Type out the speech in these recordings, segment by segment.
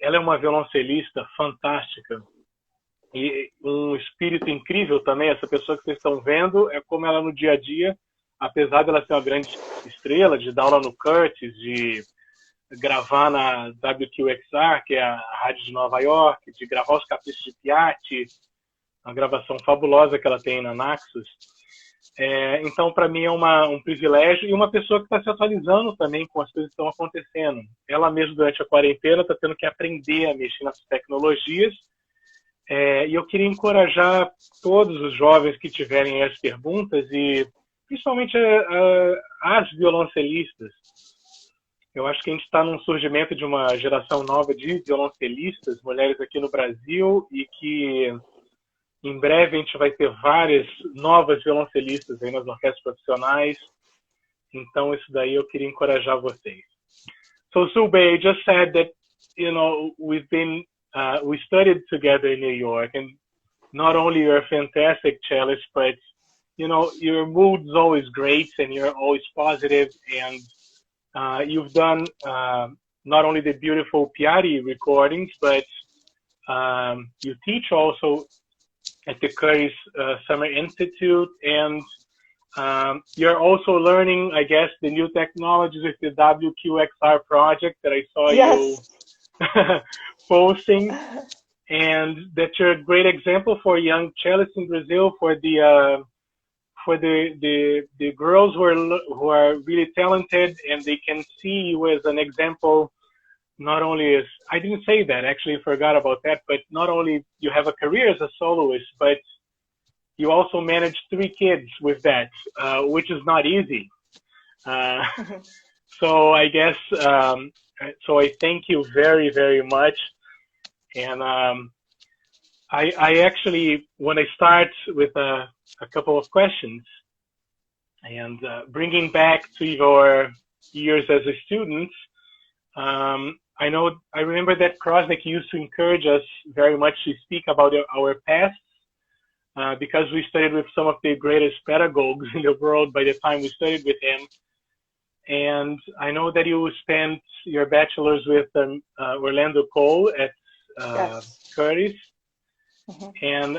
ela é uma violoncelista fantástica e um espírito incrível também. Essa pessoa que vocês estão vendo é como ela no dia a dia, apesar dela ser uma grande estrela, de dar aula no Curtis, de gravar na WQXR, que é a rádio de Nova York, de gravar os caprichos de Piatti, uma gravação fabulosa que ela tem na Naxos. Então, para mim, é um privilégio e uma pessoa que está se atualizando também com as coisas que estão acontecendo. Ela mesmo, durante a quarentena, está tendo que aprender a mexer nas tecnologias. E eu queria encorajar todos os jovens que tiverem as perguntas, e principalmente as violoncelistas. Eu acho que a gente está num surgimento de uma geração nova de violoncelistas, mulheres aqui no Brasil, e que em breve a gente vai ter várias novas violoncelistas aí nas orquestras profissionais. Então, isso daí eu queria encorajar vocês. So, Soo Bae just said that, we studied together in New York, and not only you're a fantastic cellist, but, your mood's always great and you're always positive, and you've done not only the beautiful Piatti recordings, but you teach also at the Curtis Summer Institute, and you're also learning, I guess, the new technologies with the WQXR project that I saw you posting, and that you're a great example for young cellists in Brazil, for the girls who are really talented, and they can see you as an example. Not only as, I didn't say that, actually I forgot about that, but not only you have a career as a soloist, but you also manage 3 kids with that, which is not easy. So I guess, so I thank you very, very much. And I actually, when I start with a couple of questions, and bringing back to your years as a student, I remember that Krosnick used to encourage us very much to speak about our past, because we studied with some of the greatest pedagogues in the world by the time we studied with him. And I know that you spent your bachelor's with Orlando Cole at Curtis. Mm-hmm. And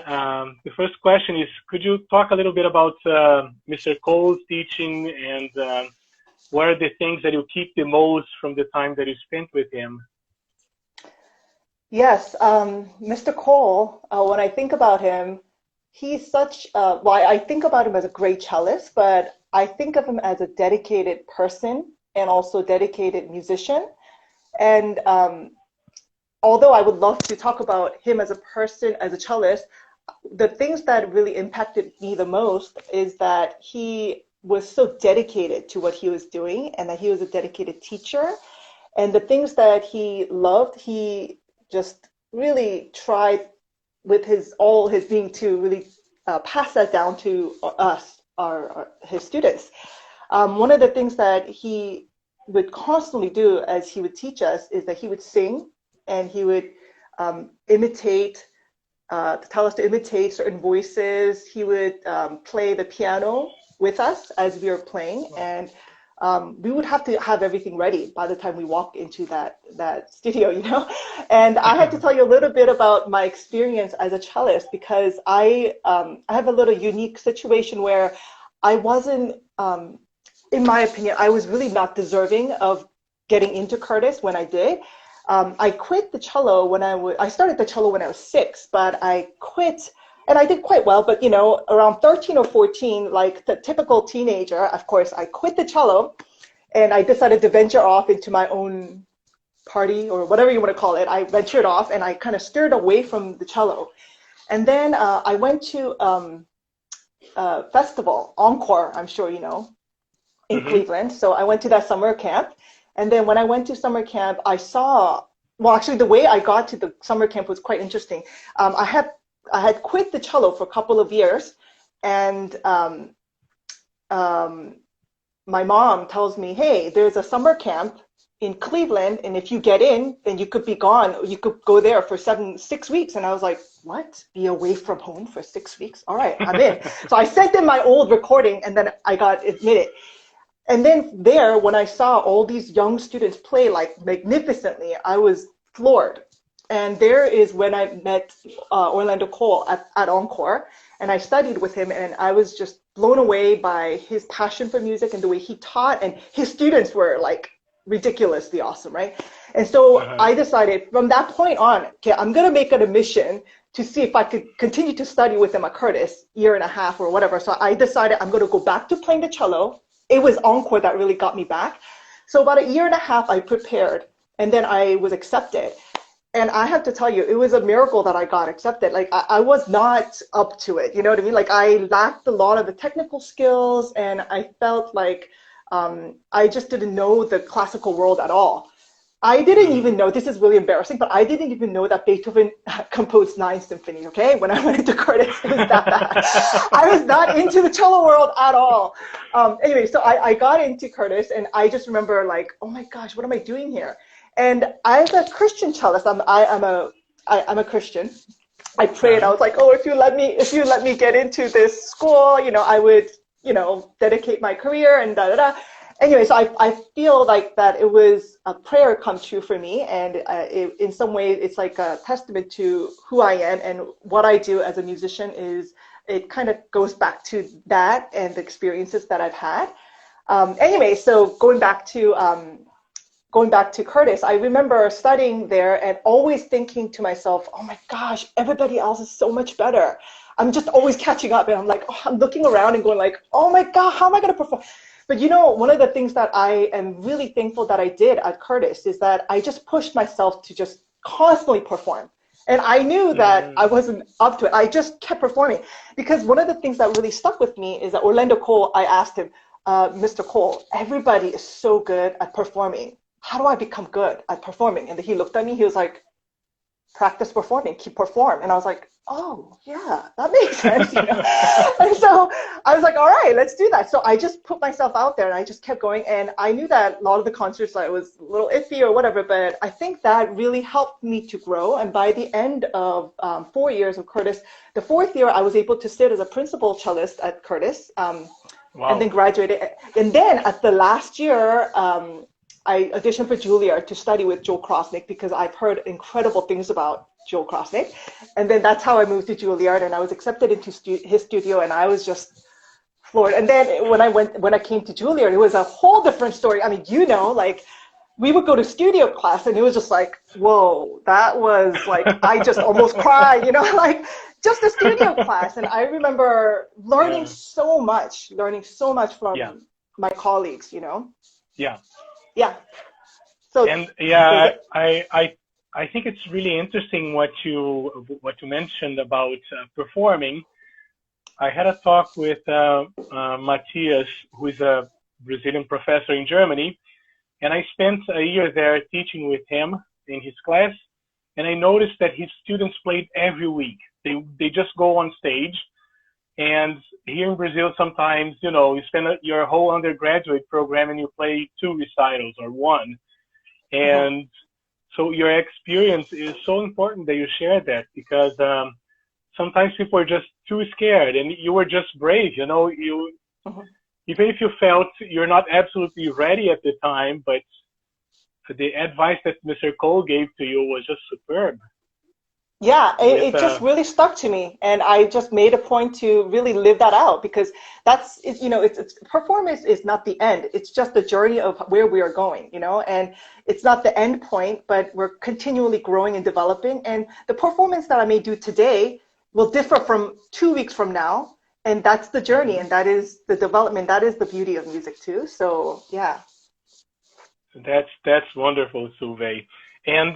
the first question is, could you talk a little bit about Mr. Cole's teaching, and what are the things that you keep the most from the time that you spent with him? Yes, Mr. Cole, when I think about him, he's such, I think about him as a great cellist, but I think of him as a dedicated person and also dedicated musician. And although I would love to talk about him as a person, as a cellist, the things that really impacted me the most is that he was so dedicated to what he was doing, and that he was a dedicated teacher. And the things that he loved, he just really tried with all his being to really pass that down to us, his students. One of the things that he would constantly do as he would teach us is that he would sing, and he would imitate, tell us to imitate certain voices. He would play the piano with us as we were playing, and we would have to have everything ready by the time we walked into that studio, And I have to tell you a little bit about my experience as a cellist, because I have a little unique situation where I wasn't, in my opinion, I was really not deserving of getting into Curtis when I did. I quit the cello when I started the cello when I was 6, but I quit. And I did quite well, but around 13 or 14, like the typical teenager, of course, I quit the cello, and I decided to venture off into my own party, or whatever you want to call it. I ventured off, and I kind of steered away from the cello. And then I went to a festival, Encore, I'm sure you know, in Cleveland. So I went to that summer camp. And then when I went to summer camp, I saw, well, actually the way I got to the summer camp was quite interesting. I had quit the cello for a couple of years, and my mom tells me, hey, there's a summer camp in Cleveland, and if you get in, then you could be gone. You could go there for 6 weeks. And I was like, what? Be away from home for 6 weeks? All right, I'm in. So I sent in my old recording, and then I got admitted. And then there, when I saw all these young students play like magnificently, I was floored. And there is when I met Orlando Cole at Encore, and I studied with him, and I was just blown away by his passion for music and the way he taught, and his students were like ridiculously awesome, right? And so I decided from that point on, okay, I'm gonna make it a mission to see if I could continue to study with him at Curtis, year and a half or whatever. So I decided I'm gonna go back to playing the cello. It was Encore that really got me back. So about a year and a half I prepared, and then I was accepted. And I have to tell you, it was a miracle that I got accepted. Like I was not up to it, you know what I mean? Like I lacked a lot of the technical skills, and I felt like I just didn't know the classical world at all. I didn't even know, this is really embarrassing, but I didn't even know that Beethoven composed 9 symphonies, okay? When I went into Curtis, it was that bad. I was not into the cello world at all. Anyway, so I got into Curtis, and I just remember like, oh my gosh, what am I doing here? And as a Christian cellist, I'm a Christian. I prayed. I was like, oh, if you let me get into this school, you know, I would, you know, dedicate my career and da da da. Anyway, so I feel like that it was a prayer come true for me, and in some ways it's like a testament to who I am and what I do as a musician. Is it kind of goes back to that and the experiences that I've had. Anyway, so going back to Curtis, I remember studying there and always thinking to myself, oh my gosh, everybody else is so much better. I'm just always catching up, and I'm like, oh, I'm looking around and going like, oh my God, how am I going to perform? But you know, one of the things that I am really thankful that I did at Curtis is that I just pushed myself to just constantly perform. And I knew that I wasn't up to it. I just kept performing, because one of the things that really stuck with me is that Orlando Cole, I asked him, Mr. Cole, everybody is so good at performing. How do I become good at performing? And he looked at me, he was like, practice performing, keep perform. And I was like, oh yeah, that makes sense. You know? And so I was like, all right, let's do that. So I just put myself out there and I just kept going. And I knew that a lot of the concerts I was a little iffy or whatever, but I think that really helped me to grow. And by the end of 4 years of Curtis, the 4th year I was able to sit as a principal cellist at Curtis, and then graduated. And then at the last year, I auditioned for Juilliard to study with Joe Krosnick, because I've heard incredible things about Joe Krosnick. And then that's how I moved to Juilliard, and I was accepted into his studio, and I was just floored. And then when I came to Juilliard, it was a whole different story. I mean, you know, like we would go to studio class, and it was just like, whoa, that was like, I just almost cried, you know, like just a studio class. And I remember learning so much from my colleagues, you know. Yeah. So and yeah, I think it's really interesting what you mentioned about performing. I had a talk with Matthias, who is a Brazilian professor in Germany, and I spent a year there teaching with him in his class, and I noticed that his students played every week. They just go on stage. And here in Brazil, sometimes, you know, you spend your whole undergraduate program and you play 2 recitals or 1. And so your experience is so important that you share that, because sometimes people are just too scared, and you were just brave, you know, even if you felt you're not absolutely ready at the time, but the advice that Mr. Cole gave to you was just superb. Yeah, it just really stuck to me, and I just made a point to really live that out, because that's, you know, it's performance is not the end. It's just the journey of where we are going, you know, and it's not the end point, but we're continually growing and developing. And the performance that I may do today will differ from 2 weeks from now, and that's the journey, and that is the development. That is the beauty of music too. So yeah. That's wonderful, Soo Bae. And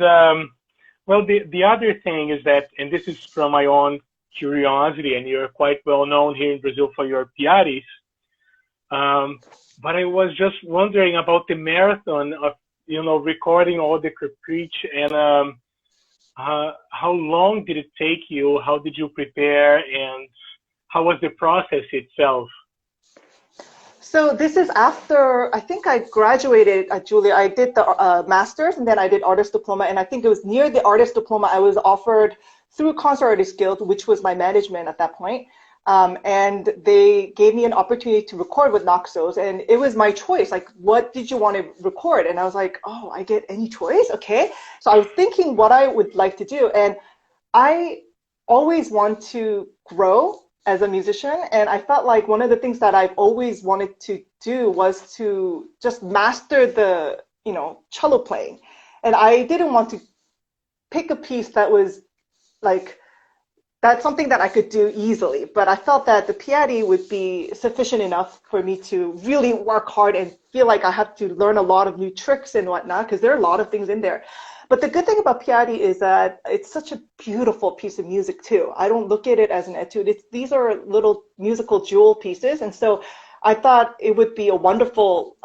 well, the other thing is that, and this is from my own curiosity, and you're quite well known here in Brazil for your piaris, but I was just wondering about the marathon of, you know, recording all the Capricci, and how long did it take you? How did you prepare, and how was the process itself? So this is after, I think I graduated at Juilliard. I did the master's, and then I did artist diploma. And I think it was near the artist diploma, I was offered through Concert Artist Guild, which was my management at that point, And they gave me an opportunity to record with Naxos, and it was my choice. Like, what did you want to record? And I was like, oh, I get any choice? Okay. So I was thinking what I would like to do. And I always want to grow as a musician. And I felt like one of the things that I've always wanted to do was to just master the, cello playing. And I didn't want to pick a piece that was like, that's something that I could do easily, but I felt that the Piatti would be sufficient enough for me to really work hard and feel like I have to learn a lot of new tricks and whatnot, because there are a lot of things in there. But the good thing about Piatti is that it's such a beautiful piece of music too. I don't look at it as an etude. These are little musical jewel pieces. And so I thought it would be a wonderful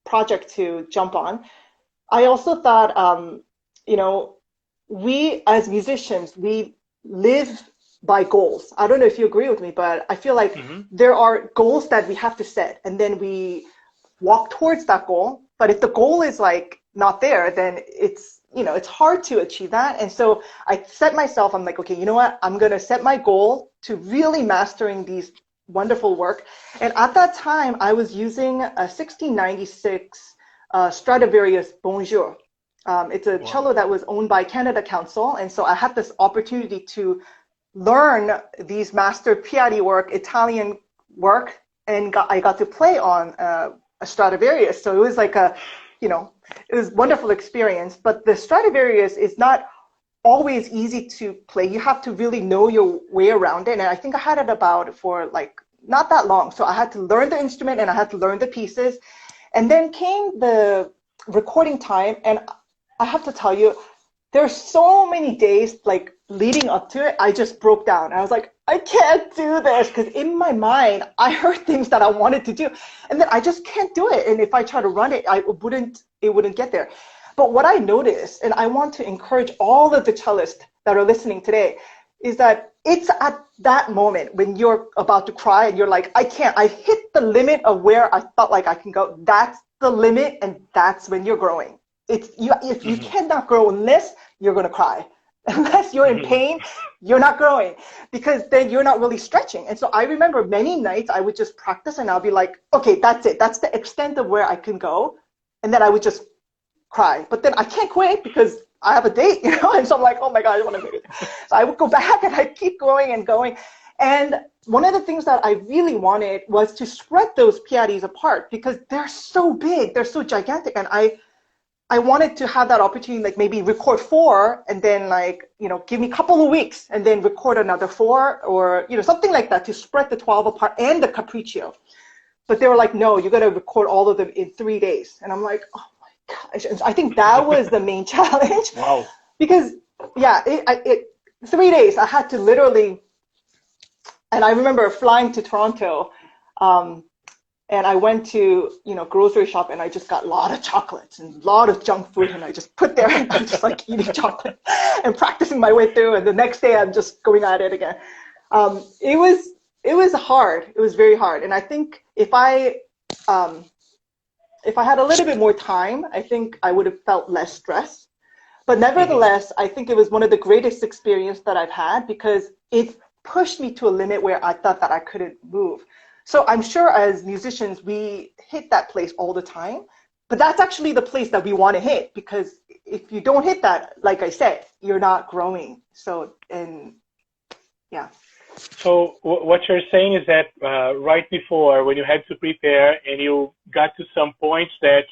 project to jump on. I also thought, we as musicians, we live by goals. I don't know if you agree with me, but I feel like there are goals that we have to set, and then we walk towards that goal. But if the goal is like not there, then it's hard to achieve that. And so I set myself, I'm like, okay, you know what? I'm going to set my goal to really mastering these wonderful work. And at that time, I was using a 1696 Stradivarius Bonjour. It's a cello that was owned by Canada Council. And so I had this opportunity to learn these master Piatti work, Italian work, and I got to play on a Stradivarius. So it was like it was a wonderful experience. But the Stradivarius is not always easy to play. You have to really know your way around it. And I think I had it for like not that long. So I had to learn the instrument and I had to learn the pieces. And then came the recording time, and I have to tell you, there's so many days like leading up to it, I just broke down. I was like, I can't do this, because in my mind, I heard things that I wanted to do, and then I just can't do it. And if I try to run it, it wouldn't get there. But what I noticed, and I want to encourage all of the cellists that are listening today, is that it's at that moment when you're about to cry and you're like, I can't, I hit the limit of where I felt like I can go. That's the limit, and that's when you're growing. If you cannot grow unless you're going to cry, unless you're in pain, you're not growing, because then you're not really stretching. And so I remember many nights I would just practice and I'll be like, okay, that's it. That's the extent of where I can go. And then I would just cry. But then I can't quit because I have a date, and so I'm like, oh my God, I want to make it. So I would go back and I keep going and going. And one of the things that I really wanted was to spread those Piattis apart, because they're so big, they're so gigantic. And I wanted to have that opportunity, like maybe record 4 and then give me a couple of weeks and then record another 4 or, something like that, to spread the 12 apart and the Capriccio. But they were like, no, you got to record all of them in 3 days. And I'm like, oh my gosh. And I think that was the main challenge. Wow. Because 3 days, I had to literally, and I remember flying to Toronto, and I went to, grocery shop, and I just got a lot of chocolates and a lot of junk food, and I just put there, and I'm just like eating chocolate and practicing my way through. And the next day I'm just going at it again. It was hard. It was very hard. And I think if I had a little bit more time, I think I would have felt less stress. But nevertheless, I think it was one of the greatest experiences that I've had, because it pushed me to a limit where I thought that I couldn't move. So I'm sure as musicians, we hit that place all the time, but that's actually the place that we want to hit, because if you don't hit that, like I said, you're not growing. So what you're saying is that right before, when you had to prepare and you got to some points that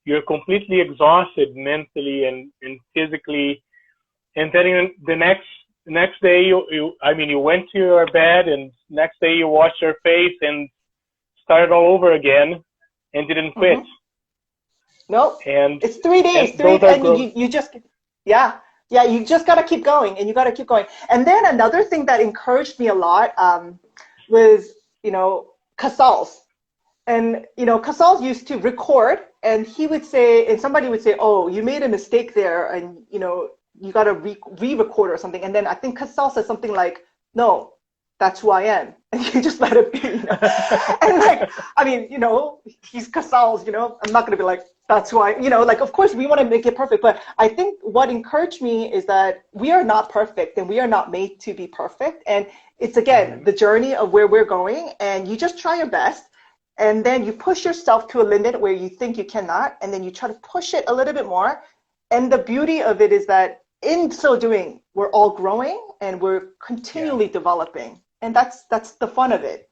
you're completely exhausted mentally and physically, and then the next day you went to your bed, and next day you washed your face and started all over again and didn't quit. Nope. And it's 3 days. You just you just got to keep going, and you got to keep going. And then another thing that encouraged me a lot was Casals. And Casals used to record, and he would say, and somebody would say, oh, you made a mistake there, and you got to re-record or something. And then I think Casals said something like, no, that's who I am. And you just let it be. And he's Casals, I'm not going to be like, That's why, you know, like, of course, we want to make it perfect. But I think what encouraged me is that we are not perfect and we are not made to be perfect. And it's, again, the journey of where we're going. And you just try your best. And then you push yourself to a limit where you think you cannot. And then you try to push it a little bit more. And the beauty of it is that in so doing, we're all growing and we're continually developing. And that's the fun of it.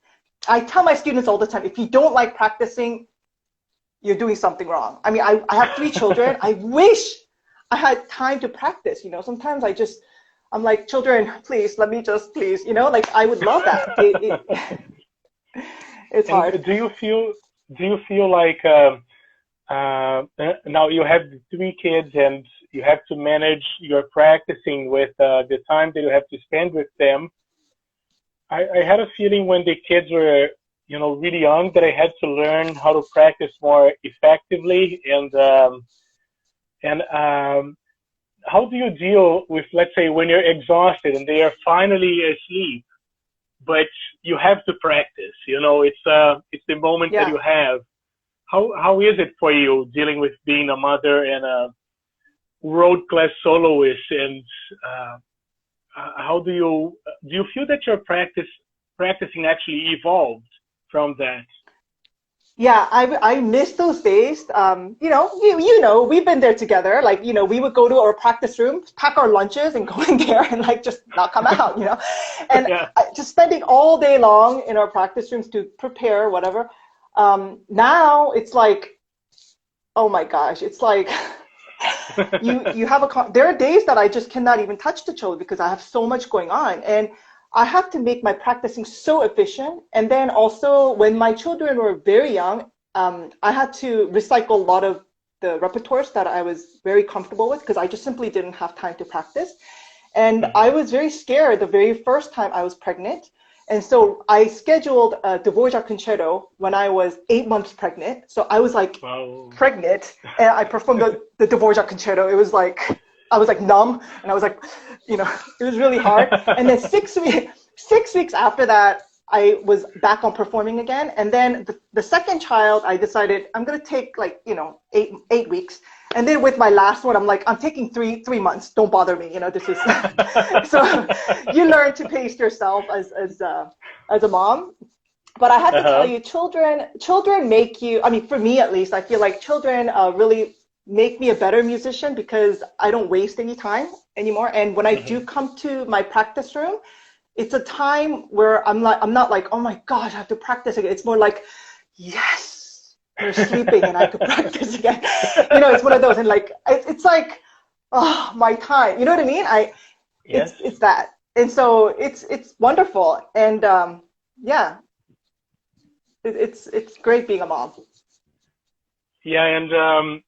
I tell my students all the time, if you don't like practicing, you're doing something wrong. I mean, I have 3 children. I wish I had time to practice. You know, sometimes I'm like, children, please, let me just, please, you know, like, I would love that. It's hard. Do you feel like now you have 3 kids and you have to manage your practicing with the time that you have to spend with them? I had a feeling when the kids were, you know, really young, that I had to learn how to practice more effectively. And how do you deal with, let's say, when you're exhausted and they are finally asleep, but you have to practice? You know, it's the moment that you have. How is it for you dealing with being a mother and a world class soloist? And how do you feel that your practicing actually evolved from that? Yeah, I miss those days. You know, we've been there together. Like, you know, we would go to our practice room, pack our lunches, and go in there and like just not come out. You know, and just spending all day long in our practice rooms to prepare whatever. Now it's like, oh my gosh, it's like you have there are days that I just cannot even touch the cello because I have so much going on, and I have to make my practicing so efficient. And then also when my children were very young, I had to recycle a lot of the repertoires that I was very comfortable with because I just simply didn't have time to practice. And I was very scared the very first time I was pregnant. And so I scheduled a Dvorak concerto when I was 8 months pregnant. So I was like pregnant, and I performed the Dvorak concerto. It was like, I was like numb, and I was like, you know, it was really hard. And then 6 weeks after that, I was back on performing again. And then the second child, I decided I'm going to take like, you know, eight weeks. And then with my last one, I'm like, I'm taking three months. Don't bother me. You know, this is, so you learn to pace yourself as a mom. But I have to tell you, children make you, I mean, for me at least, I feel like children really make me a better musician because I don't waste any time anymore. And when I do come to my practice room, it's a time where I'm not like, oh my gosh, I have to practice again. It's more like, yes, you're sleeping and I could practice again. You know, it's one of those, and like, it's like, oh, my time. You know what I mean? It's that. And so it's wonderful. And yeah, it's great being a mom. Yeah, and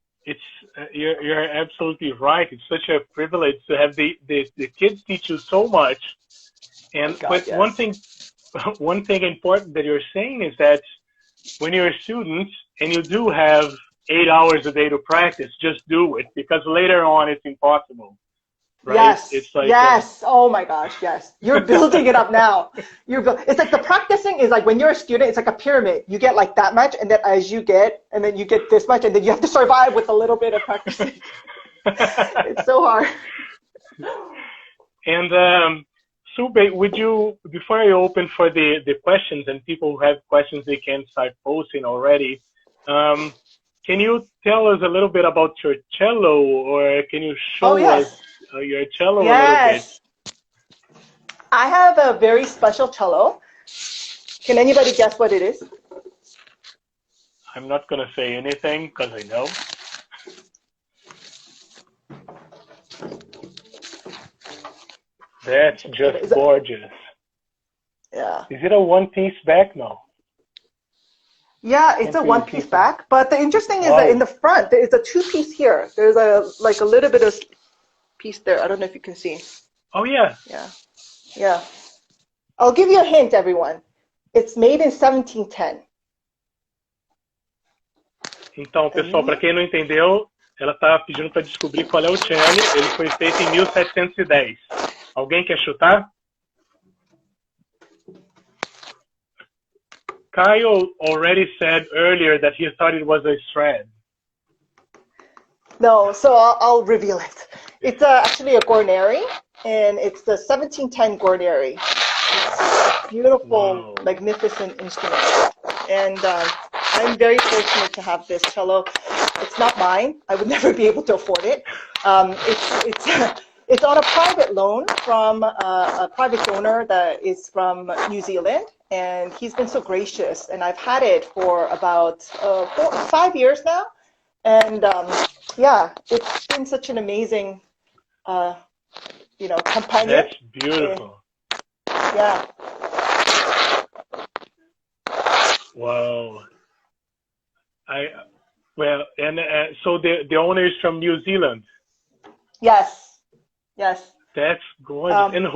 you're absolutely right. It's such a privilege to have the kids teach you so much. And but one thing important that you're saying is that when you're a student and you do have 8 hours a day to practice, just do it, because later on it's impossible. Right? Yes. It's like, yes. Oh my gosh. Yes. You're building it up now. It's like the practicing is like when you're a student, it's like a pyramid. You get like that much, and then as you get, and then you get this much, and then you have to survive with a little bit of practicing. It's so hard. And Soo Bae, would you, before I open for the questions, and people who have questions, they can start posting already. Can you tell us a little bit about your cello, or can you show us your cello a little bit? I have a very special cello. Can anybody guess what it is? I'm not going to say anything because I know. That's just gorgeous. Yeah. Is it a one-piece back now? Yeah, it's a one-piece back. But the interesting is that in the front, there is a two-piece here. There's a little bit of piece there. I don't know if you can see. Oh, yeah. Yeah. I'll give you a hint, everyone. It's made in 1710. Então, pessoal, para quem não entendeu, ela está pedindo para descobrir qual é o cello. Ele foi feito em 1710. Alguém quer chutar? Kyle already said earlier that he thought it was a Strad. No, so I'll reveal it. It's actually a Guarneri, and it's the 1710 Guarneri. It's a beautiful, Wow. magnificent instrument. And I'm very fortunate to have this cello. It's not mine. I would never be able to afford it. It's on a private loan from a private donor that is from New Zealand, and he's been so gracious. And I've had it for about 5 years now, and yeah, it's been such an amazing, companion. That's beautiful. Yeah. Wow. So the owner is from New Zealand. Yes. Yes. That's gorgeous. And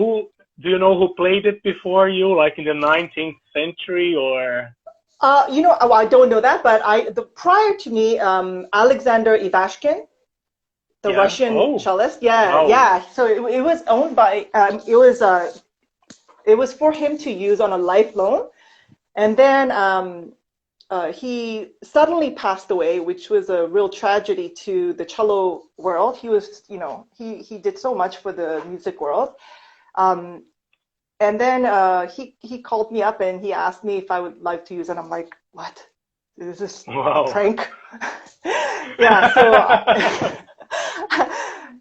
do you know who played it before you, like in the 19th century or? I don't know that, but prior to me, Alexander Ivashkin, the Russian cellist. Yeah, wow. Yeah. So it was owned by. It was for him to use on a life loan, and then he suddenly passed away, which was a real tragedy to the cello world. He was, he did so much for the music world. And then he called me up and he asked me if I would like to use it. I'm like, what? Is this a prank? Yeah. So,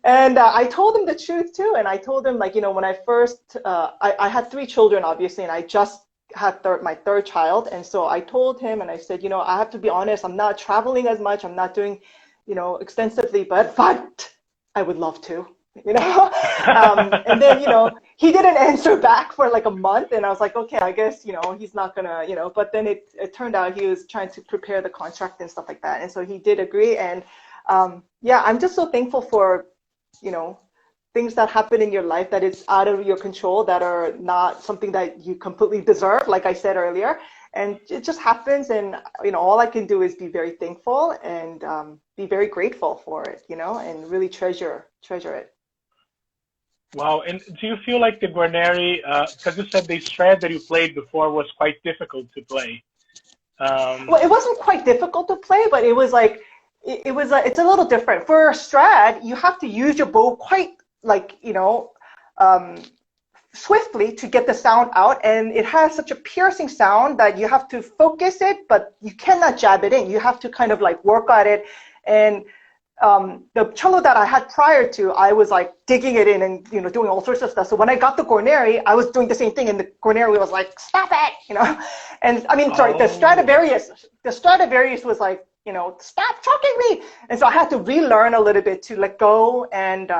and I told him the truth too. And I told him, like, when I first, I had 3 children, obviously, and I just had my third child. And so I told him and I said, I have to be honest, I'm not traveling as much. I'm not doing, extensively, but I would love to. And then he didn't answer back for like a month, and I was like, okay, I guess he's not gonna but then it turned out he was trying to prepare the contract and stuff like that, and so he did agree. And yeah, I'm just so thankful for things that happen in your life that is out of your control, that are not something that you completely deserve, like I said earlier. And it just happens, and all I can do is be very thankful and be very grateful for it, and really treasure it. Wow. And do you feel like the Guarneri, because you said the Strad that you played before was quite difficult to play? Well, it wasn't quite difficult to play, but it was like, it's a little different. For a Strad, you have to use your bow quite like, swiftly to get the sound out, and it has such a piercing sound that you have to focus it, but you cannot jab it in. You have to kind of like work at it. And the cello that I had prior to, I was like digging it in and doing all sorts of stuff. So when I got the Guarneri, I was doing the same thing, and the Guarneri was like, stop it, And I mean, sorry, the Stradivarius was like, stop choking me. And so I had to relearn a little bit to let go. And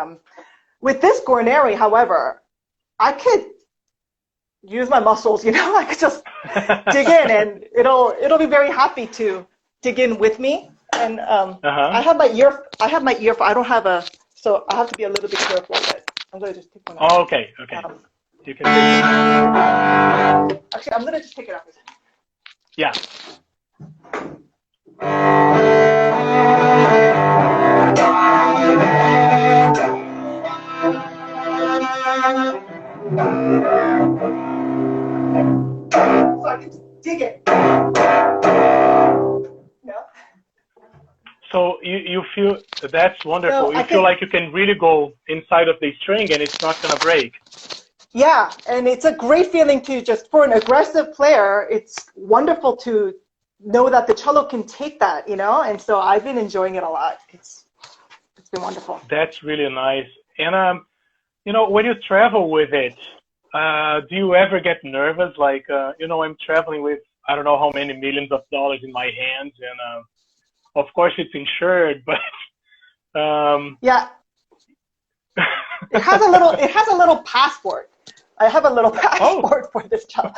with this Guarneri, however, I could use my muscles, I could just dig in, and it'll be very happy to dig in with me. And I have my I don't have so I have to be a little bit careful, but I'm going to just take one out. Oh, okay. You can actually, I'm going to just take it out. Yeah. So I can just dig it. So you feel that's wonderful. So you feel like you can really go inside of the string and it's not going to break. Yeah, and it's a great feeling to for an aggressive player, it's wonderful to know that the cello can take that, and so I've been enjoying it a lot. It's been wonderful. That's really nice. And, when you travel with it, do you ever get nervous? Like, I'm traveling with, I don't know how many millions of dollars in my hands, and of course it's insured, but yeah, it has a little passport. I have a little passport for this cello.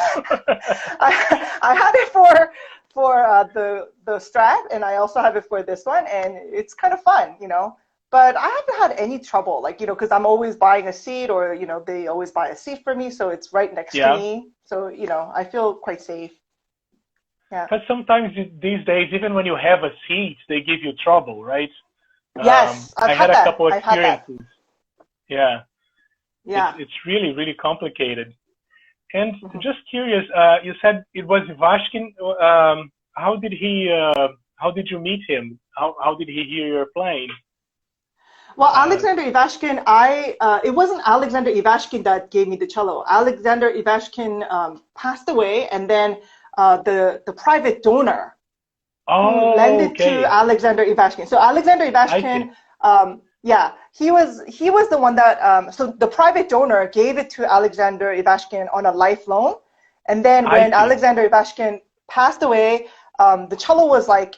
I had it for the Strat, and I also have it for this one, and it's kind of fun, But I haven't had any trouble, like, because I'm always buying a seat, or they always buy a seat for me, so it's right next to me. So I feel quite safe. Yeah. Because sometimes these days, even when you have a seat, they give you trouble, right? Yes, I had a couple of experiences. Yeah. Yeah. It's really, really complicated. And just curious, you said it was Ivashkin. How did you meet him? How did he hear your playing? Well, Alexander Ivashkin, it wasn't Alexander Ivashkin that gave me the cello. Alexander Ivashkin passed away, and then the private donor who lent Oh, it to okay. Alexander Ivashkin. So Alexander I see. Ivashkin, yeah, he was the one that so the private donor gave it to Alexander Ivashkin on a life loan, and then I when see. Alexander Ivashkin passed away, the cello was like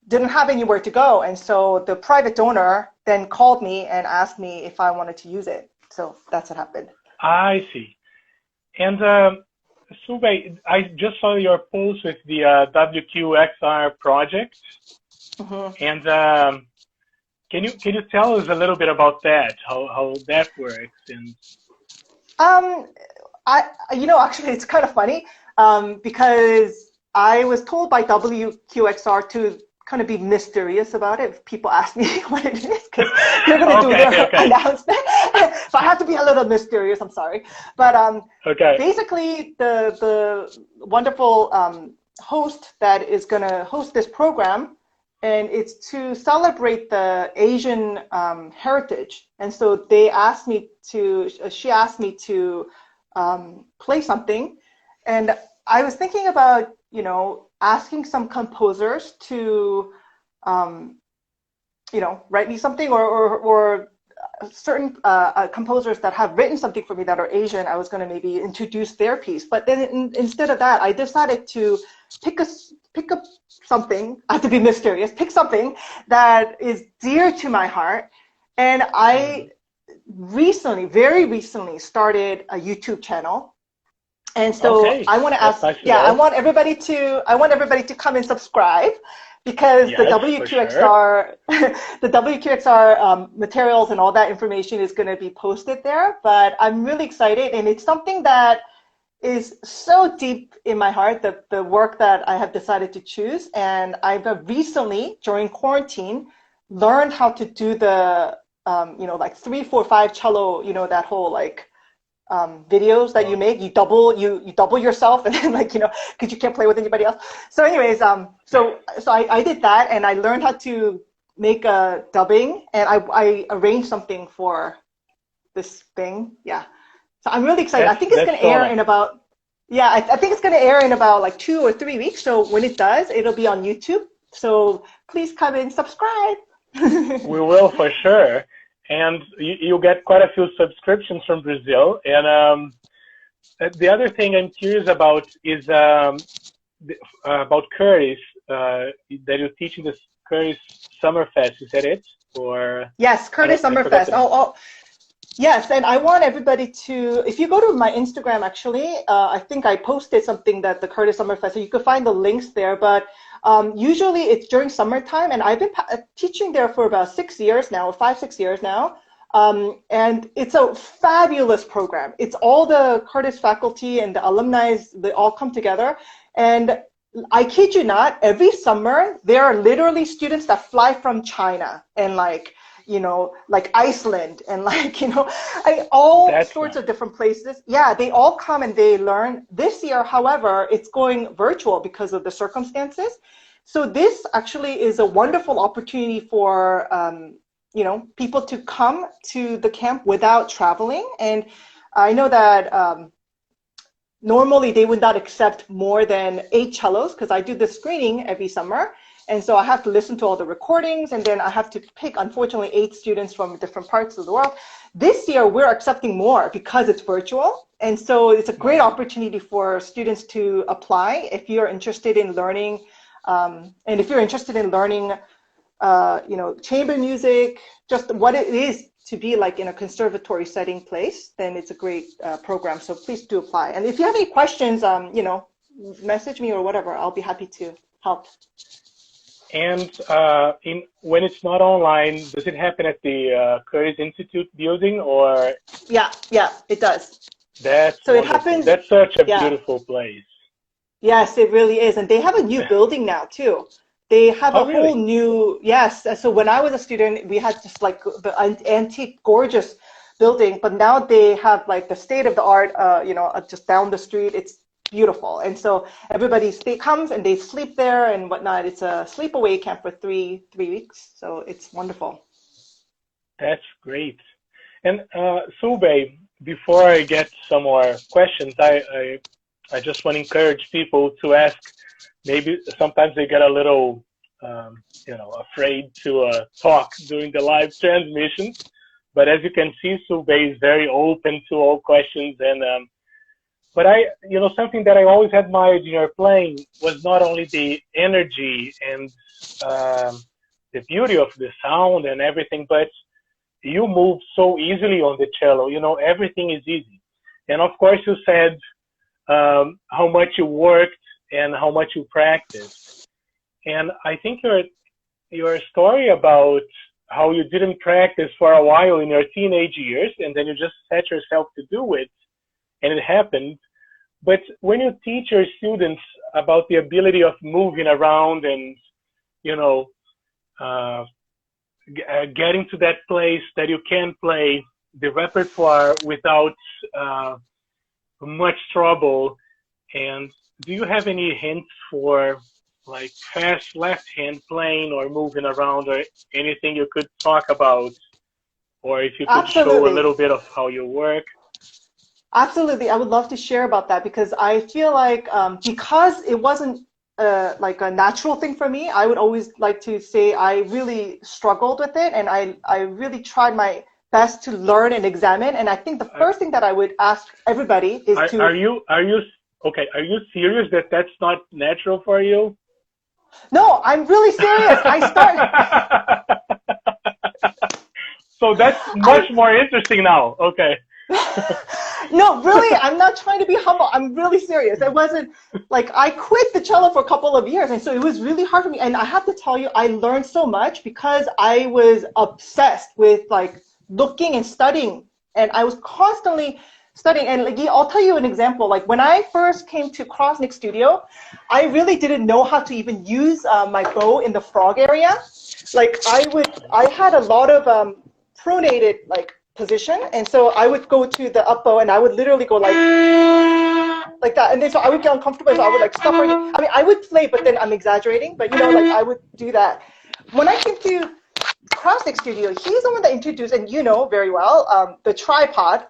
didn't have anywhere to go, and so the private donor then called me and asked me if I wanted to use it. So that's what happened. I see. And Soo Bae, I just saw your post with the WQXR project, Hmm. and can you tell us a little bit about that? How that works? And Um, actually, it's kind of funny because I was told by WQXR to kind of be mysterious about it if people ask me what it is, because they're going to do okay, their okay, announcement. So I have to be a little mysterious. I'm sorry, but okay. basically, the wonderful host that is going to host this program, and it's to celebrate the Asian heritage. And so she asked me to play something. And I was thinking about, asking some composers to, write me something, or certain composers that have written something for me that are Asian. I was going to maybe introduce their piece. But then instead of that, I decided to pick up something. I have to be mysterious. Pick something that is dear to my heart. And Mhm. I very recently started a YouTube channel. And so Okay, I want to that's ask, nice to yeah, know. I want everybody to come and subscribe, because the Yes, for sure. WQXR, the WQXR materials and all that information is going to be posted there. But I'm really excited, and it's something that is so deep in my heart, the work that I have decided to choose. And I've recently, during quarantine, learned how to do the, like 3, 4, 5 cello, that whole like videos that you Oh, make. You double yourself, and then like, because you can't play with anybody else. So anyways, so I did that, and I learned how to make a dubbing, and I arranged something for this thing. Yeah. So I'm really excited. I think it's that's going to so air nice. in about, yeah, I think it's going to air in about like 2 or 3 weeks. So when it does, it'll be on YouTube. So please come and subscribe. We will for sure. And you get quite a few subscriptions from Brazil. And the other thing I'm curious about is about Curtis, that you're teaching this Curtis Summerfest. Is that it? Or Yes, Curtis I forgot Summerfest. the name. Yes, and I want everybody to, if you go to my Instagram, actually, I think I posted something that the Curtis Summerfest, so you can find the links there. But usually it's during summertime, and I've been teaching there for about 6 years now, 5, 6 years now. And it's a fabulous program. It's all the Curtis faculty and the alumni, they all come together. And I kid you not, every summer, there are literally students that fly from China and like Iceland and all That's sorts of nice. different places. Yeah, they all come and they learn. This year, however, it's going virtual because of the circumstances. So this actually is a wonderful opportunity for people to come to the camp without traveling. And I know that normally they would not accept more than 8 cellos, because I do this screening every summer. And so I have to listen to all the recordings, and then I have to pick, unfortunately, 8 students from different parts of the world. This year, we're accepting more because it's virtual. And so it's a great Mhm. opportunity for students to apply if you're interested in learning. And if you're interested in learning, chamber music, just what it is to be like in a conservatory setting place, then it's a great program. So please do apply. And if you have any questions, message me or whatever. I'll be happy to help. And when it's not online, does it happen at the Curtis Institute building, or Yeah, it does. that's So it wonderful? happens, That's such a yeah. beautiful place. Yes, it really is. And they have a new building now too. They have Oh, a whole really? new, yes. So when I was a student, we had just like the antique, gorgeous building, but now they have like the state of the art, just down the street. It's beautiful. And so everybody comes and they sleep there and whatnot. It's a sleepaway camp for three weeks. So it's wonderful. That's great. And Soo Bae, before I get some more questions, I just want to encourage people to ask. Maybe sometimes they get a little, afraid to talk during the live transmissions. But as you can see, Soo Bae is very open to all questions. And but something that I always admired in your playing was not only the energy and the beauty of the sound and everything, but you move so easily on the cello. Everything is easy. And of course, you said how much you worked and how much you practiced. And I think your story about how you didn't practice for a while in your teenage years, and then you just set yourself to do it, and it happened. But when you teach your students about the ability of moving around and, getting to that place that you can play the repertoire without much trouble, and do you have any hints for like fast left hand playing or moving around, or anything you could talk about, or if you could show a little bit of how you work? Absolutely. I would love to share about that, because I feel like because it wasn't like a natural thing for me, I would always like to say I really struggled with it, and I really tried my best to learn and examine. And I think the first thing that I would ask everybody is Are you serious that that's not natural for you? No, I'm really serious. So that's much more interesting now. Okay. No, really, I'm not trying to be humble. I'm really serious. It wasn't like I quit the cello for a couple of years, and so it was really hard for me. And I have to tell you, I learned so much because I was obsessed with like looking and studying, and I was constantly studying. And like, I'll tell you an example. Like when I first came to Krosnick Studio, I really didn't know how to even use my bow in the frog area. Like I had a lot of pronated like position, and so I would go to the up bow and I would literally go like that, and then so I would get uncomfortable, so I would like stop right. I mean, I would play, but then I'm exaggerating, but like I would do that. When I came to Krosnick Studio, he's the one that introduced, and very well, the tripod.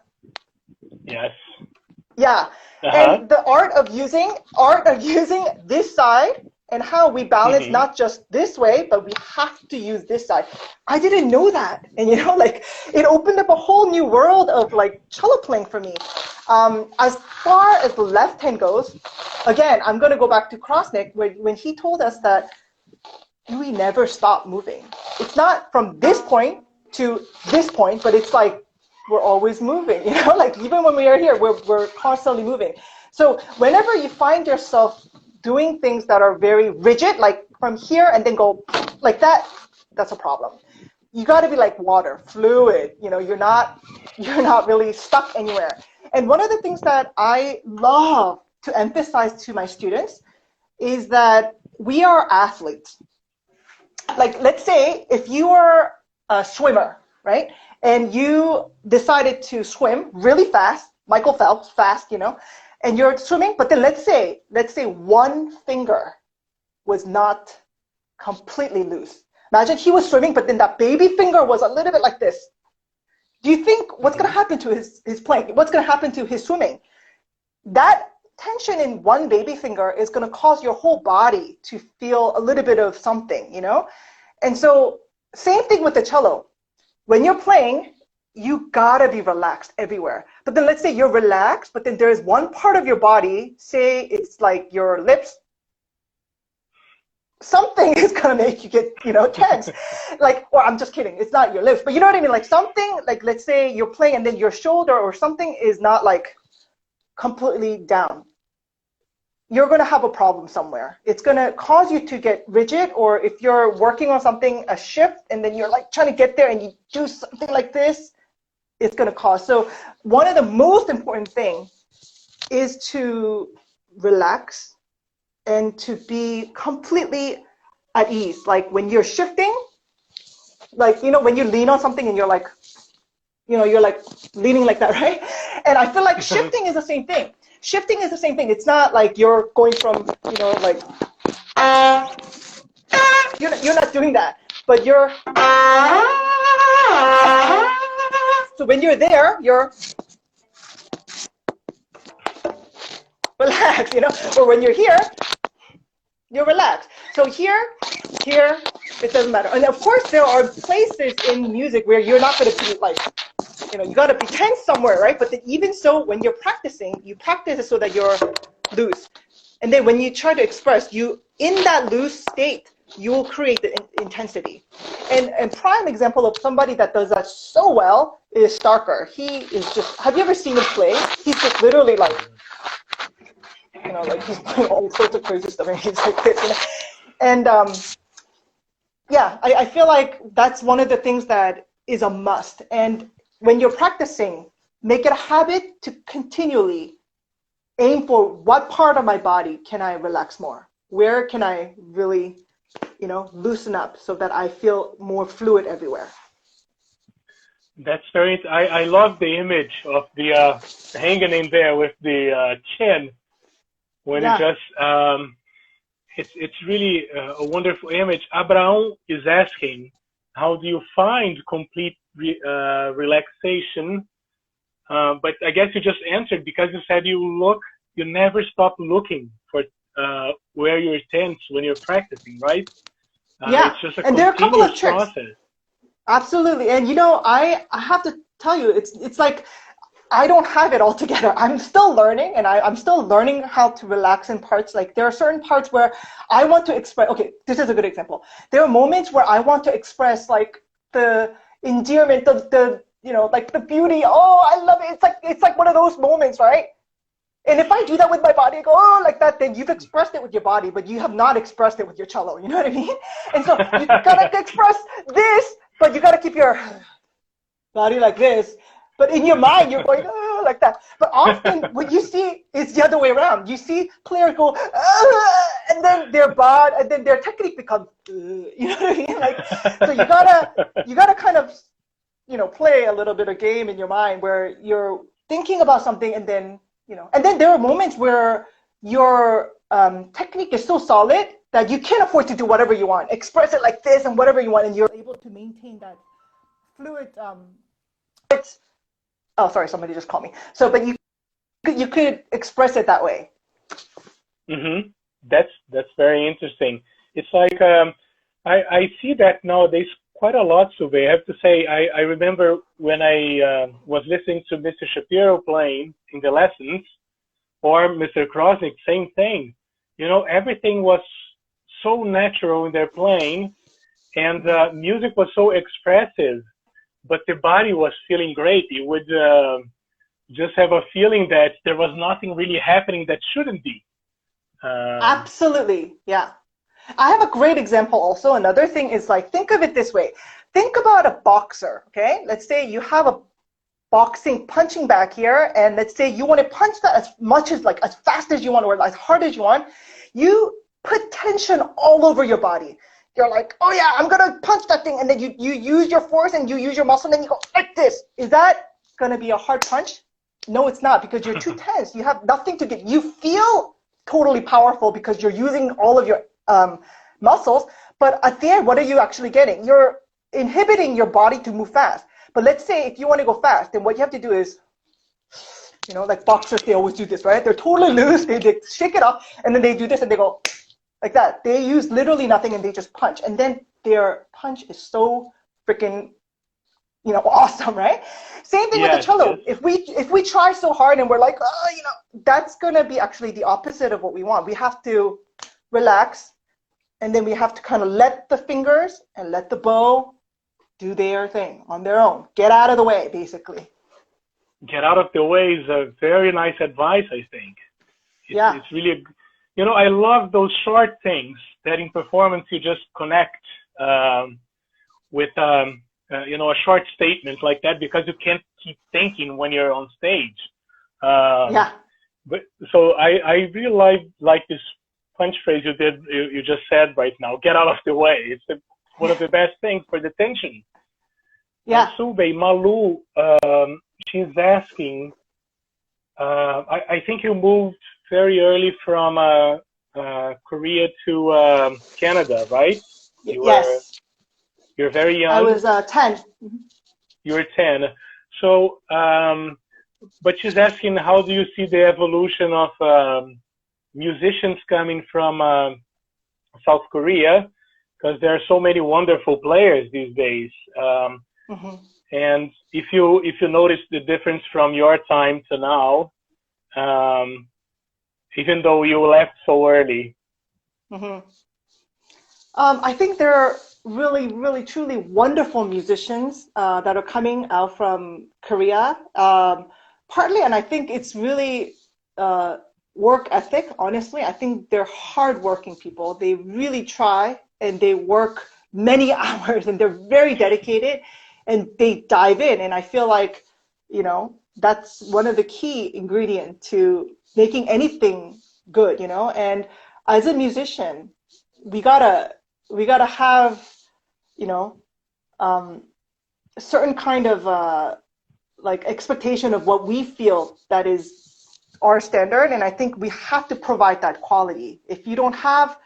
Yes. Yeah. And the art of using this side, and how we balance not just this way, but we have to use this side. I didn't know that. And like it opened up a whole new world of like cello playing for me. As far as the left hand goes, again, I'm going to go back to Krosnick when he told us that we never stop moving. It's not from this point to this point, but it's like we're always moving, like even when we are here, we're constantly moving. So whenever you find yourself doing things that are very rigid, like from here and then go like that, that's a problem. You got to be like water, fluid. You're not really stuck anywhere. And one of the things that I love to emphasize to my students is that we are athletes. Like, let's say if you are a swimmer, right? And you decided to swim really fast, Michael Phelps, fast, and you're swimming, but then let's say one finger was not completely loose. Imagine he was swimming, but then that baby finger was a little bit like this. Do you think what's going to happen to his playing? What's going to happen to his swimming? That tension in one baby finger is going to cause your whole body to feel a little bit of something, And so same thing with the cello. When you're playing, you gotta be relaxed everywhere. But then let's say you're relaxed, but then there's one part of your body, say it's like your lips, something is gonna make you get, tense. Like, or I'm just kidding, it's not your lips, but you know what I mean? Like something, like let's say you're playing and then your shoulder or something is not like completely down. You're gonna have a problem somewhere. It's gonna cause you to get rigid, or if you're working on something, a shift, and then you're like trying to get there and you do something like this, it's going to cause. So one of the most important things is to relax and to be completely at ease. Like when you're shifting, like, when you lean on something and you're like, you're like leaning like that, right? And I feel like shifting is the same thing. Shifting is the same thing. It's not like you're going from, like, you're not doing that, but you're So when you're there, you're relaxed, or when you're here, you're relaxed. So here, it doesn't matter. And of course, there are places in music where you're not going to be like, you got to be tense somewhere, right? But even so, when you're practicing, you practice it so that you're loose. And then when you try to express, in that loose state, you will create the intensity. And prime example of somebody that does that so well is Starker. He is just, have you ever seen him play? He's just literally like, like he's doing all sorts of crazy stuff, and he's like this, And yeah, I feel like that's one of the things that is a must. And when you're practicing, make it a habit to continually aim for what part of my body can I relax more? Where can I really, loosen up so that I feel more fluid everywhere? That's very. I love the image of the hanging in there with the chin when it just. It's really a wonderful image. Abraham is asking, how do you find complete relaxation? But I guess you just answered, because you said you never stop looking for where you're tense when you're practicing, right? Yeah, it's just a and there are a couple of tricks. Process. Absolutely, and I have to tell you, it's like I don't have it all together. I'm still learning, and I'm still learning how to relax in parts. Like there are certain parts where I want to express. Okay, this is a good example. There are moments where I want to express like the endearment, the like the beauty. Oh, I love it. It's like one of those moments, right? And if I do that with my body, I go, oh, like that, then you've expressed it with your body, but you have not expressed it with your cello. You know what I mean? And so you gotta express this, but you gotta keep your body like this. But in your mind, you're going, oh, like that. But often what you see is the other way around. You see players go, and then their body, and then their technique becomes, you know what I mean? Like, so you gotta kind of, play a little bit of game in your mind where you're thinking about something, and then, and then there are moments where your technique is so solid that you can't afford to do whatever you want. Express it like this and whatever you want, and you're able to maintain that fluid. Oh, sorry, somebody just called me. So, but you could express it that way. Mm-hmm. That's very interesting. It's like I see that nowadays quite a lot, Soo Bae. I have to say, I remember when I was listening to Mr. Shapiro playing in the lessons, or Mr. Krosnick, same thing. Everything was so natural in their playing, and music was so expressive, but the body was feeling great. You would just have a feeling that there was nothing really happening that shouldn't be. Absolutely, yeah. I have a great example also. Another thing is like, think of it this way. Think about a boxer, okay? Let's say you have a boxing punching bag here, and let's say you want to punch that as much as, like, as fast as you want, or as hard as you want. You put tension all over your body. You're like, oh yeah, I'm gonna punch that thing, and then you use your force and you use your muscle, and then you go like this. Is that gonna be a hard punch? No, it's not, because you're too tense. You have nothing to get. You feel totally powerful because you're using all of your muscles, but at the end, what are you actually getting? You're inhibiting your body to move fast. But let's say if you want to go fast, then what you have to do is, like boxers, they always do this, right? They're totally loose, they shake it up, and then they do this, and they go like that. They use literally nothing, and they just punch. And then their punch is so freaking, awesome, right? Same thing with the cello. Yes. If we try so hard and we're like, that's gonna be actually the opposite of what we want. We have to relax, and then we have to kind of let the fingers and let the bow do their thing on their own. Get out of the way, basically. Get out of the way is a very nice advice, I think. It's really, I love those short things that in performance you just connect with, a short statement like that, because you can't keep thinking when you're on stage. But so I really like this punch phrase you just said right now. Get out of the way. It's one of the best things for the tension. Yeah. Soo Bae, Malu, she's asking. I think you moved very early from Korea to Canada, right? Yes. You're very young. I was 10. Mm-hmm. you're 10. So, but she's asking, how do you see the evolution of musicians coming from South Korea? Because there are so many wonderful players these days. Mm-hmm. And if you notice the difference from your time to now, even though you left so early. Mm-hmm. I think there are really, really, truly wonderful musicians that are coming out from Korea. Partly, and I think it's really work ethic, honestly. I think they're hardworking people. They really try and they work many hours and they're very dedicated and they dive in. And I feel like, you know, that's one of the key ingredients to making anything good, you know. And as a musician, we gotta have, you know, a certain kind of like expectation of what we feel that is our standard. And I think we have to provide that quality. If you don't have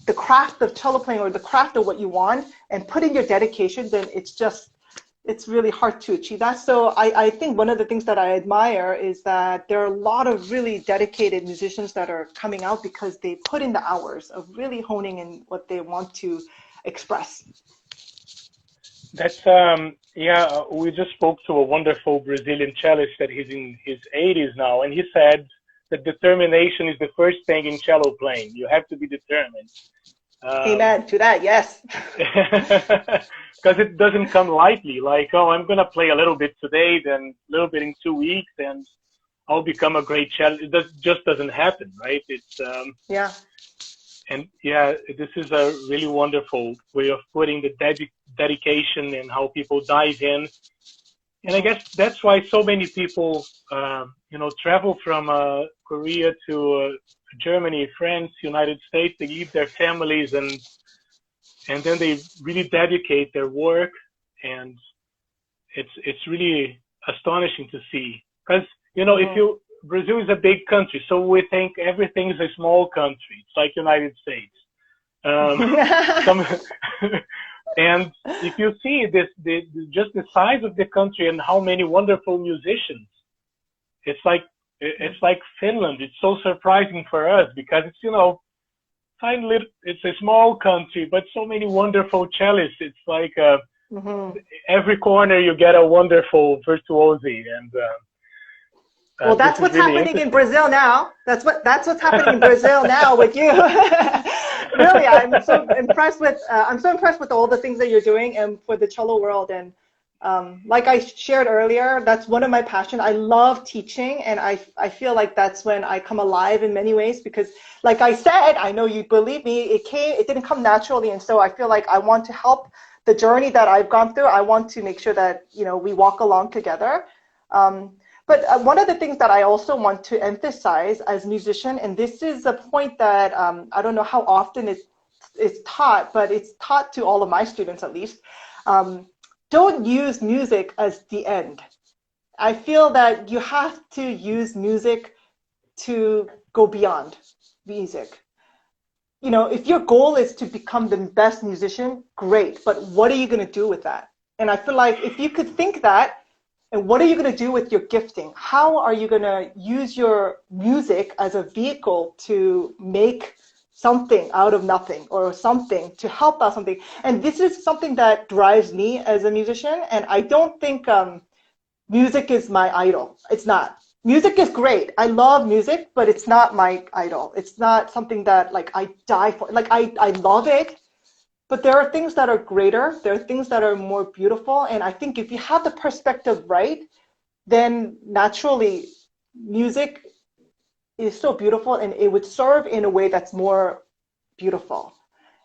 the craft of cello playing or the craft of what you want and put in your dedication, then it's really hard to achieve that. So I think one of the things that I admire is that there are a lot of really dedicated musicians that are coming out because they put in the hours of really honing in what they want to express. That's yeah. We just spoke to a wonderful Brazilian cellist that he's in his 80s now, and he said that determination is the first thing in cello playing. You have to be determined. Amen to that. Yes. Because it doesn't come lightly. Like, oh, I'm gonna play a little bit today, then a little bit in 2 weeks, and I'll become a great cellist. It just doesn't happen, right? It's yeah. And yeah, this is a really wonderful way of putting the dedication and how people dive in. And I guess that's why so many people, you know, travel from Korea to Germany, France, United States. They leave their families and then they really dedicate their work, and it's really astonishing to see. Because, you know, Brazil is a big country, so we think everything is a small country. It's like United States. And if you see just the size of the country and how many wonderful musicians, it's like Finland. It's so surprising for us because it's, you know, it's a small country, but so many wonderful cellists. It's like every corner you get a wonderful virtuosi, and well, that's what's really happening in Brazil now. That's what's happening in Brazil now with you. Really, I'm so impressed with all the things that you're doing and for the cello world. And like I shared earlier, that's one of my passions. I love teaching, and I feel like that's when I come alive in many ways because, like I said, I know you believe me, it didn't come naturally, and so I feel like I want to help the journey that I've gone through. I want to make sure that, you know, we walk along together. But one of the things that I also want to emphasize as a musician, and this is a point that I don't know how often it's taught, but it's taught to all of my students at least. Don't use music as the end. I feel that you have to use music to go beyond music. You know, if your goal is to become the best musician, great, but what are you going to do with that? And I feel like if you could think that, and what are you going to do with your gifting? How are you going to use your music as a vehicle to make something out of nothing or something to help out something? And this is something that drives me as a musician. And I don't think music is my idol. It's not. Music is great. I love music, but it's not my idol. It's not something that like I die for. Like I love it. But there are things that are greater. There are things that are more beautiful. And I think if you have the perspective right, then naturally music is so beautiful and it would serve in a way that's more beautiful.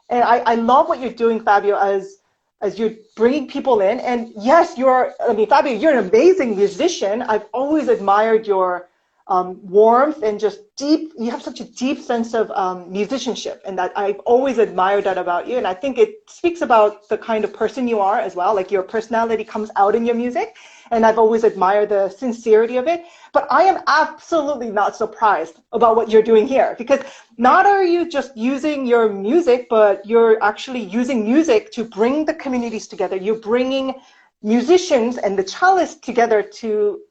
And I love what you're doing, Fabio, as you're bringing people in. And yes, Fabio, you're an amazing musician. I've always admired your warmth and just you have such a deep sense of musicianship, and that I've always admired that about you. And I think it speaks about the kind of person you are as well. Like your personality comes out in your music, and I've always admired the sincerity of it. But I am absolutely not surprised about what you're doing here, because not are you just using your music, but you're actually using music to bring the communities together. You're bringing musicians and the cellists together to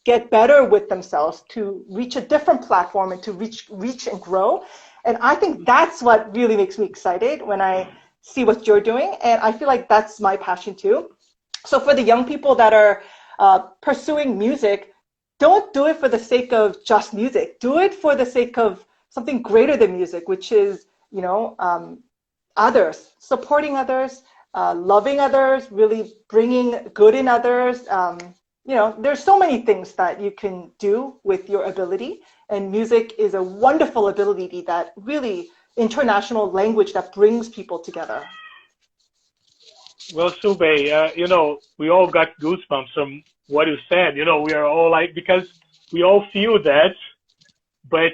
get better with themselves, to reach a different platform and to reach and grow. And I think that's what really makes me excited when I see what you're doing. And I feel like that's my passion too. So for the young people that are pursuing music, don't do it for the sake of just music. Do it for the sake of something greater than music, which is, others, supporting others, loving others, really bringing good in others. There's so many things that you can do with your ability, and music is a wonderful ability that really international language that brings people together. Well, Soo Bae, we all got goosebumps from what you said. We are all like, because we all feel that, but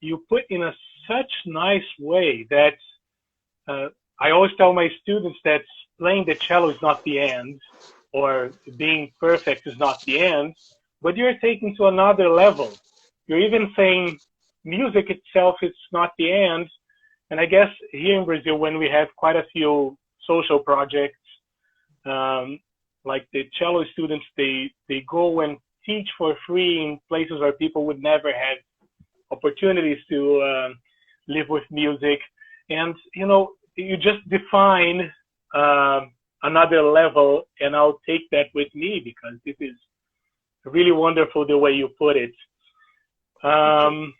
you put in such nice way that I always tell my students that playing the cello is not the end, or being perfect is not the end, but you're taking to another level. You're even saying music itself is not the end. And I guess here in Brazil, when we have quite a few social projects, like the cello students, they go and teach for free in places where people would never have opportunities to live with music. And, you just define another level, and I'll take that with me, because this is really wonderful the way you put it. In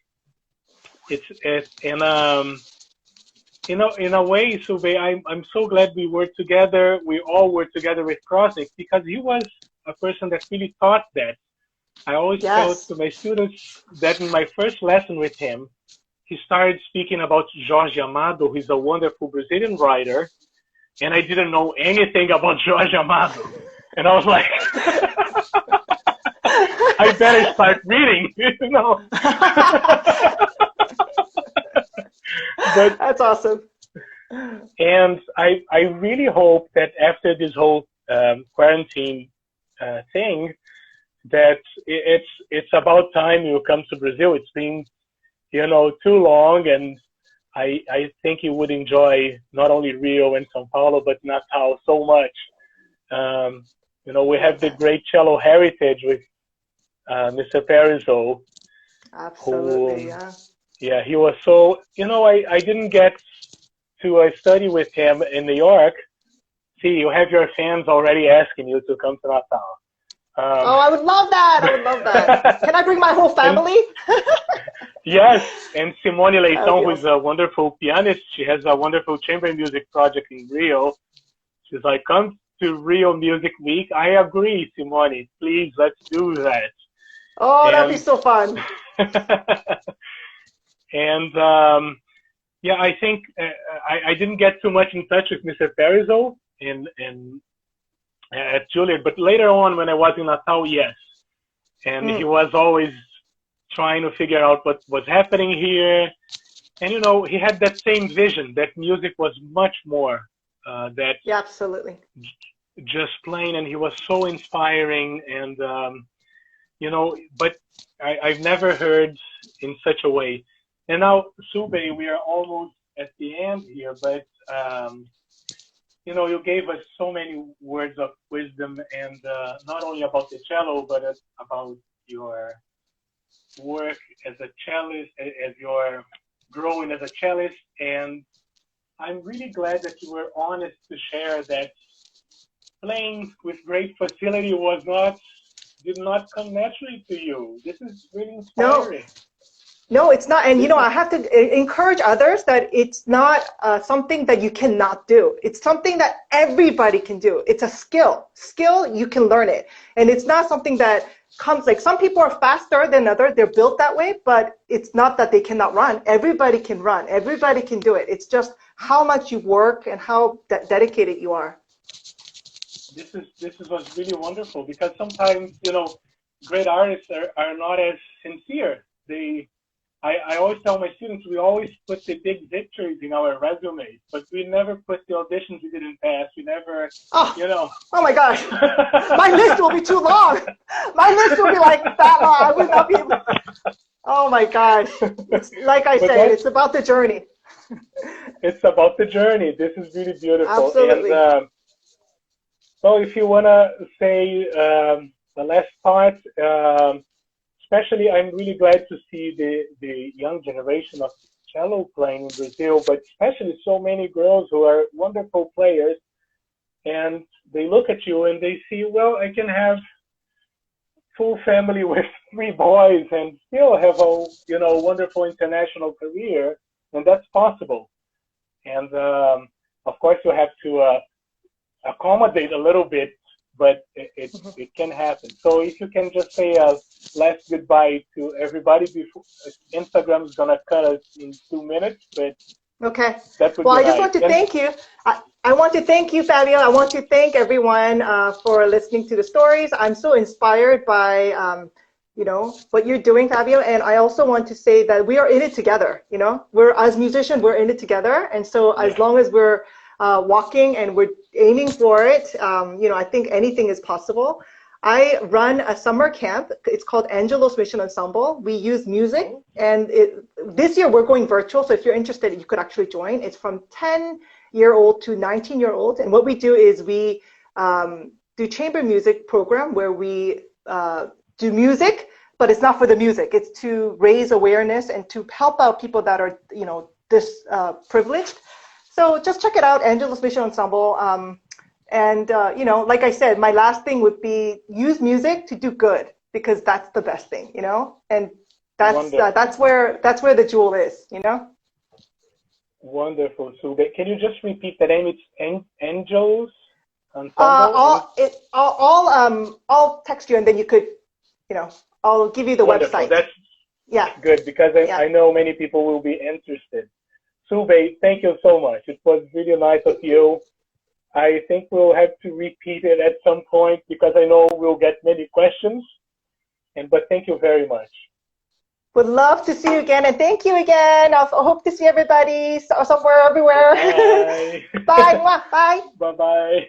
a way, Soo Bae, I'm so glad we were together. We all were together with Crossing, because he was a person that really taught that. I always tell to my students that in my first lesson with him, he started speaking about Jorge Amado, who's a wonderful Brazilian writer, and I didn't know anything about Jorge Amado. And I was like, I better start reading, But, that's awesome. And I really hope that after this whole quarantine thing, that it's about time you come to Brazil. It's been, too long, and I think you would enjoy not only Rio and São Paulo, but Natal so much. We have the great cello heritage with Mr. Perizzo. Absolutely, Yeah, he was so, I didn't get to study with him in New York. See, you have your fans already asking you to come to Natal. I would love that. I would love that. Can I bring my whole family? Yes, and Simone Leitão, who's awesome. a wonderful pianist, she has a wonderful chamber music project in Rio. She's like, come to Rio Music Week. I agree, Simone. Please, let's do that. Oh, that'd be so fun. And I think I didn't get too much in touch with Mr. Perizzo at Juilliard, but later on when I was in Natal, yes. And he was always trying to figure out what was happening here. And, he had that same vision that music was much more that absolutely. Just playing, and he was so inspiring. And, but I've never heard in such a way. And now, Soo Bae, we are almost at the end here, but, you gave us so many words of wisdom, and not only about the cello, but about your work as a cellist, as you're growing as a cellist. And I'm really glad that you were honest to share that playing with great facility did not come naturally to you. This is really inspiring. No, it's not. And, I have to encourage others that it's not something that you cannot do. It's something that everybody can do. It's a skill. You can learn it. And it's not something that comes, like, some people are faster than others. They're built that way, but it's not that they cannot run. Everybody can run. Everybody can do it. It's just how much you work and how dedicated you are. This is what's really wonderful, because sometimes, great artists are not as sincere. I always tell my students, we always put the big victories in our resumes, but we never put the auditions we didn't pass. We never, Oh my gosh. My list will be too long. My list will be like that long. I would not be able. Oh my gosh. Like I said, it's about the journey. It's about the journey. This is really beautiful. Absolutely. And So if you want to say the last part, especially I'm really glad to see the young generation of cello playing in Brazil, but especially so many girls who are wonderful players, and they look at you and they see, well, I can have full family with three boys and still have a wonderful international career, and that's possible. And of course, you have to accommodate a little bit, but it can happen. So if you can just say a last goodbye to everybody before Instagram is gonna cut us in 2 minutes, but Okay. that would Well, be I just nice. want to thank you. I want to thank you, Fabio. I want to thank everyone for listening to the stories. I'm so inspired by, what you're doing, Fabio. And I also want to say that we are in it together. We're as musicians, we're in it together. And so as long as we're walking and we're aiming for it, I think anything is possible. I run a summer camp. It's called Angelo's Mission Ensemble. We use music, and this year we're going virtual. So if you're interested, you could actually join. It's from 10-year-old to 19-year-old. And what we do is we do chamber music program where we do music, but it's not for the music. It's to raise awareness and to help out people that are, privileged. So just check it out, Angelo's Mission Ensemble. And like I said, my last thing would be use music to do good, because that's the best thing, and that's where the jewel is, Wonderful, Soo Bae. Can you just repeat the name? It's Angels Ensemble. I'll text you, and then you could, I'll give you the Wonderful. website. That's good, because I know many people will be interested. Soo Bae, thank you so much. It was really nice of you. I think we'll have to repeat it at some point, because I know we'll get many questions. But thank you very much. Would love to see you again, and thank you again. I hope to see everybody somewhere, everywhere. Bye. Bye. Bye. Bye-bye.